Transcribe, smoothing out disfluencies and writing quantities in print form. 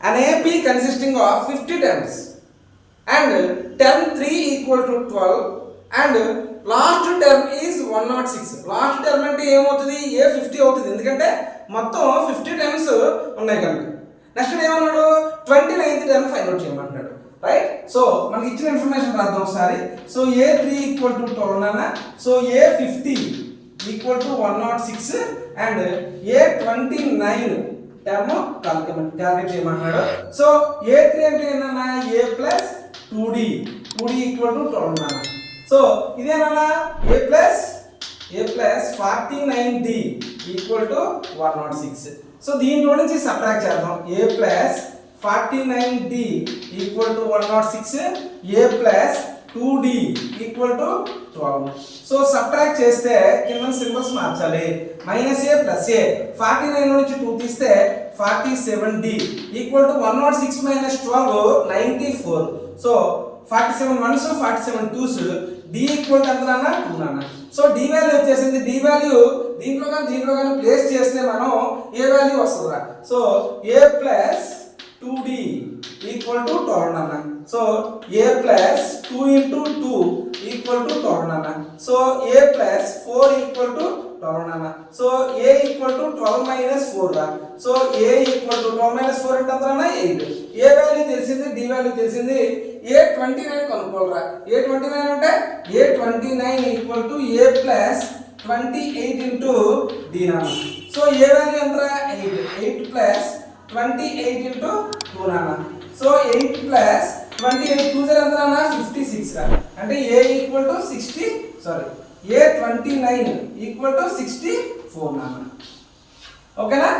an AP consisting of 50 terms and term 3 equal to 12 and last term is 106. Last term అంటే ఏమవుతుంది? ఏ 50 అవుతుంది, ఎందుకంటే మొత్తం 50 టర్మ్స్ ఉన్నాయి కనుక. నెక్స్ట్ ఏమన్నాడు? 29th టర్మ్ ఫైండ్ అవుట్ చేయమంటున్నాడు, రైట్? సో మనకి ఇచ్చిన ఇన్ఫర్మేషన్ రాద్దాం ఒకసారి. సో A3 ఈక్వల్ టు 12 అన్న, so A50 equal to 106 and A29 term calculate చేయమంటున్నాడు. సో A3 అంటే ఏంటన్నా? A plus 2D equal to 12 అన్న. సో ఇదేనా? A plus 49D equal to 106. So దీంట్లో నుంచి సబ్ట్రాక్ట్ చేద్దాం. A plus 49D equal to 106, A plus 2D equal to 12. So subtract చేస్తే కింద సింబల్స్ మార్చాలి. మైనస్ A ప్లస్ A, 49 నుంచి 2 తీస్తే 47D equal to 106 minus 12 94. So 47 1s 47 2s, D equal to ఎంత నాన్న? 2 నాన్న. సో D వాల్యూ వచ్చేసింది. D వాల్యూ దీంట్లో కానీ ప్లేస్ చేస్తే మనం ఏ వాల్యూ వస్తుందా? So A plus 2D equal to 12 నాన్న. So A plus 2 into 2 equal to 12 నాన్న. So A plus 4 equal to 12 నాన్న. So A equal to 12 minus 4 రా. So A equal to 12 minus 4 అంటే ఎంత నాన్న? 8. A వాల్యూ తెలిసింది, D వాల్యూ తెలిసింది. A29 కనుక్కోవాలరా. A29 అంటే A29 equal to A plus 28 into D నాన్న. సో A వాల్యూ ఎంతరా? 8 ప్లస్ 28 ఇంటూ 2 నాన్న. సో 8 ప్లస్ 28 2 ఎంత నాన్న? 56 రా. అంటే A equal to 60 sorry A29 equal to 64 నాన్న. ఓకేనా?